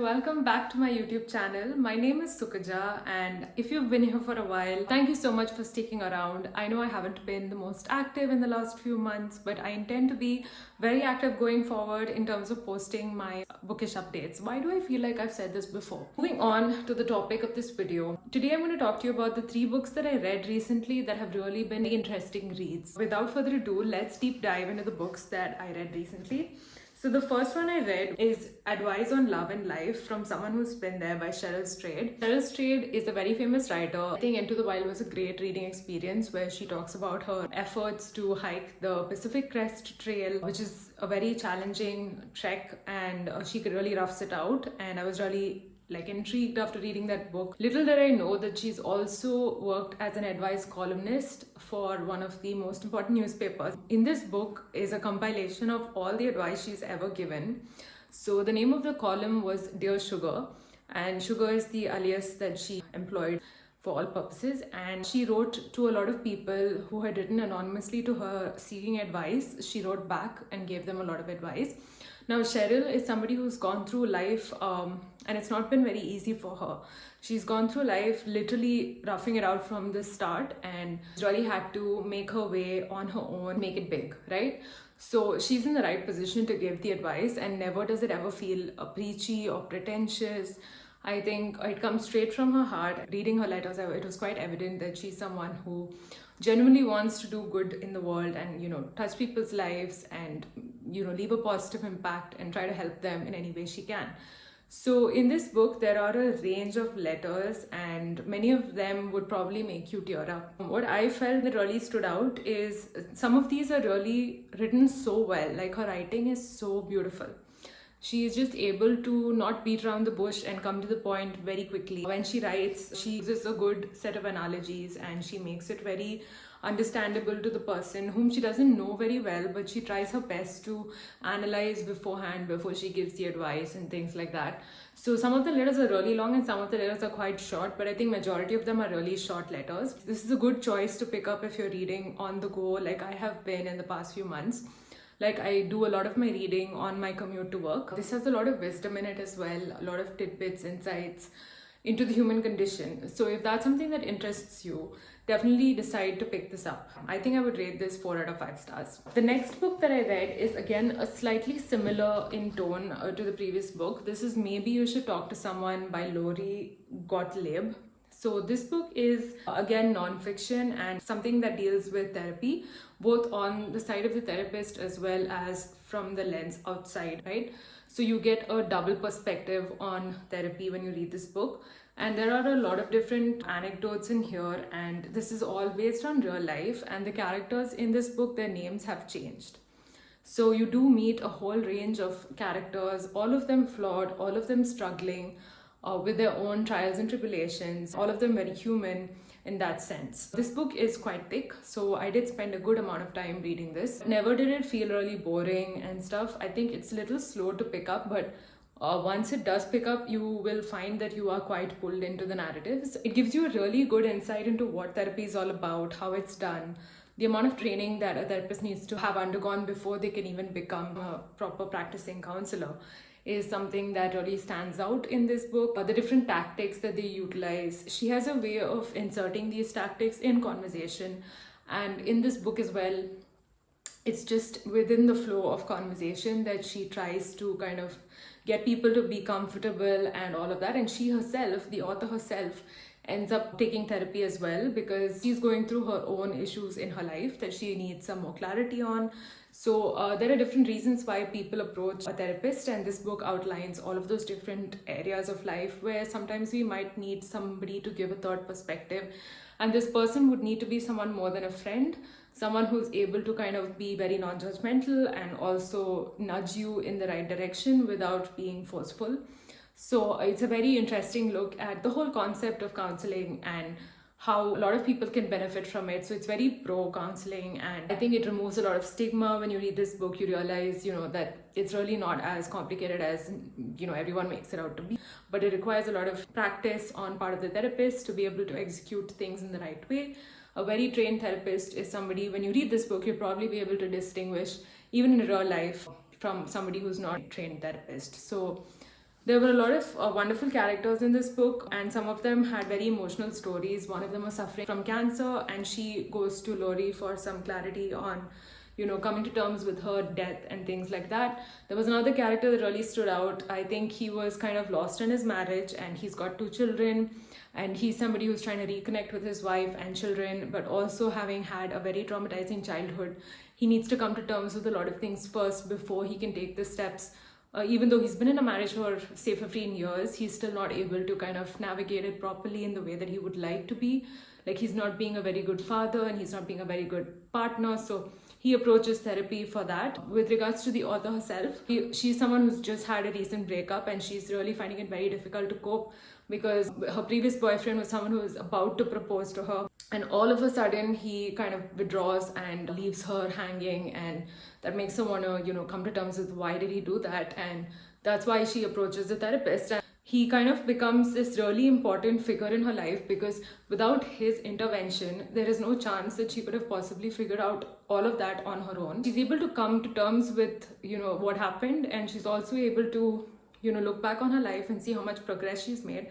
Welcome back to my YouTube channel. My name is Sukaja, and if you've been here for a while, thank you so much for sticking around. I know I haven't been the most active in the last few months, but I intend to be very active going forward in terms of posting my bookish updates. Why do I feel like I've said this before? Moving on to the topic of this video. Today I'm going to talk to you about the 3 books that I read recently that have really been interesting reads. Without further ado, let's deep dive into the books that I read recently. So the first one I read is Advice on Love and Life from Someone Who's Been There by Cheryl. Cheryl is a very famous writer. I think Into the Wild was a great reading experience where she talks about her efforts to hike the Pacific Crest Trail, which is a very challenging trek, and she really roughs it out. And I was really intrigued after reading that book. Little did I know that she's also worked as an advice columnist for one of the most important newspapers. In this book is a compilation of all the advice she's ever given. So the name of the column was Dear Sugar, and Sugar is the alias that she employed for all purposes, and she wrote to a lot of people who had written anonymously to her seeking advice. She wrote back and gave them a lot of advice. Now, Cheryl is somebody who's gone through life and it's not been very easy for her. She's gone through life literally roughing it out from the start and really had to make her way on her own, make it big, right? So she's in the right position to give the advice, and never does it ever feel preachy or pretentious. I think it comes straight from her heart. Reading her letters, it was quite evident that she's someone who genuinely wants to do good in the world and touch people's lives and leave a positive impact and try to help them in any way she can. So in this book there are a range of letters, and many of them would probably make you tear up. What I felt that really stood out is some of these are really written so well. Like, her writing is so beautiful. She is just able to not beat around the bush and come to the point very quickly. When she writes, she uses a good set of analogies and she makes it very understandable to the person whom she doesn't know very well, but she tries her best to analyze beforehand before she gives the advice and things like that. So some of the letters are really long and some of the letters are quite short, but I think majority of them are really short letters. This is a good choice to pick up if you're reading on the go, like I have been in the past few months. Like, I do a lot of my reading on my commute to work. This has a lot of wisdom in it as well, a lot of tidbits, insights into the human condition. So if that's something that interests you, definitely decide to pick this up. I think I would rate this 4 out of 5 stars. The next book that I read is again a slightly similar in tone to the previous book. This is Maybe You Should Talk to Someone by Lori Gottleib. So this book is again non-fiction and something that deals with therapy, both on the side of the therapist as well as from the lens outside, right? So you get a double perspective on therapy when you read this book. And there are a lot of different anecdotes in here, and this is all based on real life, and the characters in this book, their names have changed. So you do meet a whole range of characters, all of them flawed, all of them struggling with their own trials and tribulations, all of them very human in that sense. This book is quite thick, so I did spend a good amount of time reading this. Never did it feel really boring and stuff. I think it's a little slow to pick up, but once it does pick up, you will find that you are quite pulled into the narratives. It gives you a really good insight into what therapy is all about, how it's done, the amount of training that a therapist needs to have undergone before they can even become a proper practicing counselor is something that really stands out in this book. The different tactics that they utilize. She has a way of inserting these tactics in conversation, and in this book as well, it's just within the flow of conversation that she tries to kind of get people to be comfortable and all of that. And she herself, the author herself, ends up taking therapy as well because she's going through her own issues in her life that she needs some more clarity on. So there are different reasons why people approach a therapist, and this book outlines all of those different areas of life where sometimes we might need somebody to give a third perspective, and this person would need to be someone more than a friend, someone who's able to kind of be very non-judgmental and also nudge you in the right direction without being forceful. So it's a very interesting look at the whole concept of counseling and how a lot of people can benefit from it. So it's very pro counseling, and I think it removes a lot of stigma. When you read this book, you realize, that it's really not as complicated as, everyone makes it out to be. But it requires a lot of practice on part of the therapist to be able to execute things in the right way. A very trained therapist is somebody, when you read this book, you'll probably be able to distinguish, even in real life, from somebody who's not a trained therapist. So There were a lot of wonderful characters in this book, and some of them had very emotional stories. One of them was suffering from cancer, and she goes to Lori for some clarity on, coming to terms with her death and things like that. There was another character that really stood out. I think he was kind of lost in his marriage, and he's got 2 children, and he's somebody who's trying to reconnect with his wife and children, but also having had a very traumatizing childhood. He needs to come to terms with a lot of things first before he can take the steps. Even though he's been in a marriage for say 15 years, he's still not able to kind of navigate it properly in the way that he would like to be. Like, he's not being a very good father, and he's not being a very good partner. So he approaches therapy for that. With regards to the author herself, she's someone who's just had a recent breakup, and she's really finding it very difficult to cope because her previous boyfriend was someone who was about to propose to her, and all of a sudden he kind of withdraws and leaves her hanging, and that makes her want to come to terms with why did he do that. And that's why she approaches the therapist, and he kind of becomes this really important figure in her life, because without his intervention there is no chance that she could have possibly figured out all of that on her own. She's able to come to terms with what happened, and she's also able to look back on her life and see how much progress she's made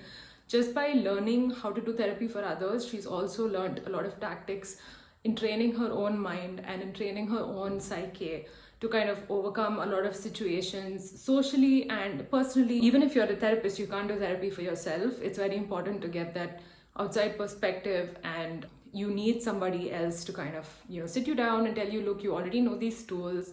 just by learning how to do therapy for others. She's also learned a lot of tactics in training her own mind and in training her own psyche to kind of overcome a lot of situations socially and personally. Even if you're a therapist, you can't do therapy for yourself. It's very important to get that outside perspective, and you need somebody else to kind of sit you down and tell you, look, you already know these tools,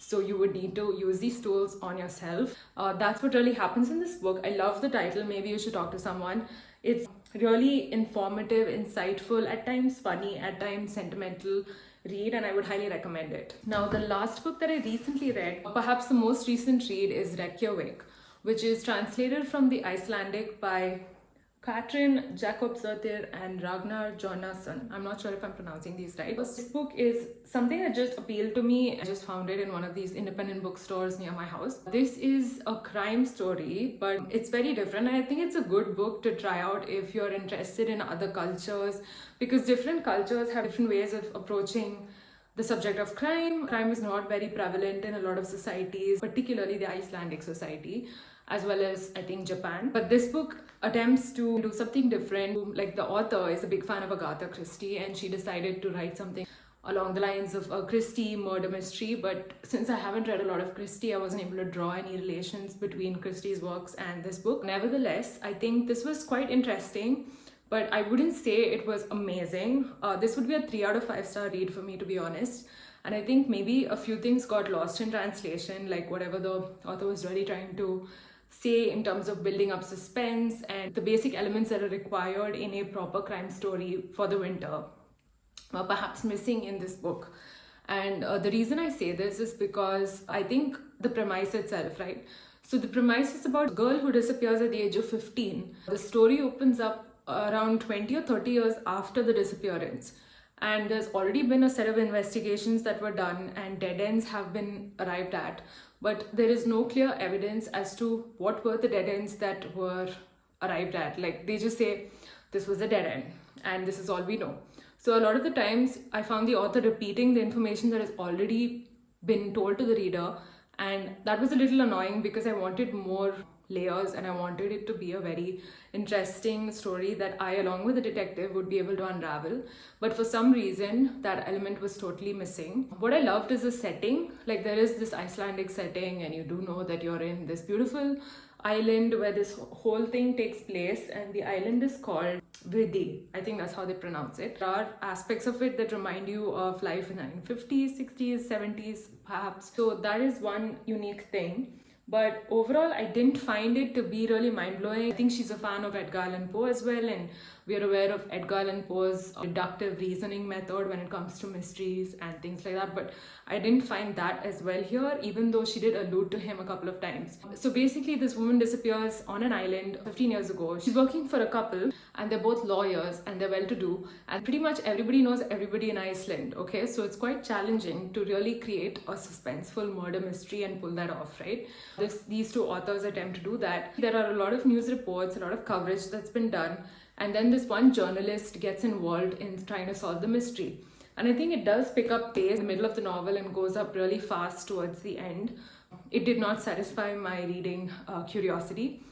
so you would need to use these tools on yourself. That's what really happens in this book. I love the title, Maybe You Should Talk to Someone. It's really informative, insightful, at times funny, at times sentimental read, and I would highly recommend it. Now, the last book that I recently read, perhaps the most recent read, is Reykjavik, which is translated from the Icelandic by Katrin, Jakobsdottir, and Ragnar Janassan. I'm not sure if I'm pronouncing these right. This book is something that just appealed to me. I just found it in one of these independent bookstores near my house. This is a crime story, but it's very different. And I think it's a good book to try out if you're interested in other cultures, because different cultures have different ways of approaching the subject of crime. Crime is not very prevalent in a lot of societies, particularly the Icelandic society, as well as I think Japan. But this book attempts to do something different. Like, the author is a big fan of Agatha Christie, and she decided to write something along the lines of a Christie murder mystery. But since I haven't read a lot of Christie, I wasn't able to draw any relations between Christie's works and this book. Nevertheless, I think this was quite interesting, but I wouldn't say it was amazing. This would be a 3 out of 5 star read for me, to be honest. And I think maybe a few things got lost in translation, like whatever the author was really trying to say in terms of building up suspense and the basic elements that are required in a proper crime story for the winter, perhaps missing in this book. And the reason I say this is because I think the premise itself, right? So the premise is about a girl who disappears at the age of 15. The story opens up around 20 or 30 years after the disappearance. And there's already been a set of investigations that were done, and dead ends have been arrived at. But there is no clear evidence as to what were the dead ends that were arrived at. Like, they just say, this was a dead end, and this is all we know. So a lot of the times, I found the author repeating the information that has already been told to the reader, and that was a little annoying because I wanted more layers, and I wanted it to be a very interesting story that I, along with the detective, would be able to unravel. But for some reason, that element was totally missing. What I loved is the setting. Like, there is this Icelandic setting, and you do know that you're in this beautiful island where this whole thing takes place, and the island is called Vidi. I think that's how they pronounce it. There are aspects of it that remind you of life in the 1950s, 60s, 70s, perhaps. So that is one unique thing. But overall, I didn't find it to be really mind-blowing. I think she's a fan of Edgar Allan Poe as well, and we are aware of Edgar Allan Poe's deductive reasoning method when it comes to mysteries and things like that. But I didn't find that as well here, even though she did allude to him a couple of times. So basically, this woman disappears on an island 15 years ago. She's working for a couple, and they're both lawyers, and they're well-to-do, and pretty much everybody knows everybody in Iceland, okay? So it's quite challenging to really create a suspenseful murder mystery and pull that off, right? These two authors attempt to do that. There are a lot of news reports, a lot of coverage that's been done, and then this one journalist gets involved in trying to solve the mystery. And I think it does pick up pace in the middle of the novel and goes up really fast towards the end. it did not satisfy my reading curiosity,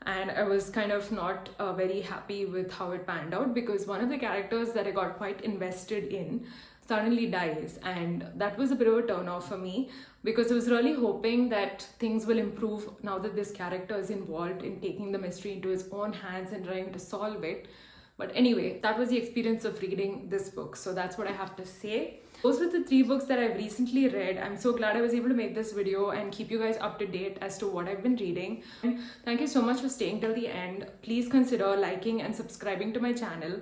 and I was kind of not very happy with how it panned out, because one of the characters that I got quite invested in suddenly dies, and that was a bit of a turn off for me, because I was really hoping that things will improve now that this character is involved in taking the mystery into his own hands and trying to solve it. But anyway, that was the experience of reading this book, so that's what I have to say. Those were the 3 books that I've recently read. I'm so glad I was able to make this video and keep you guys up to date as to what I've been reading. And thank you so much for staying till the end. Please consider liking and subscribing to my channel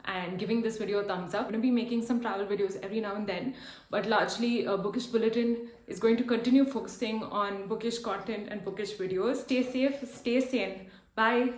and giving this video a thumbs up. I'm going to be making some travel videos every now and then, but largely Bookish Bulletin is going to continue focusing on bookish content and bookish videos. Stay safe, stay sane. Bye.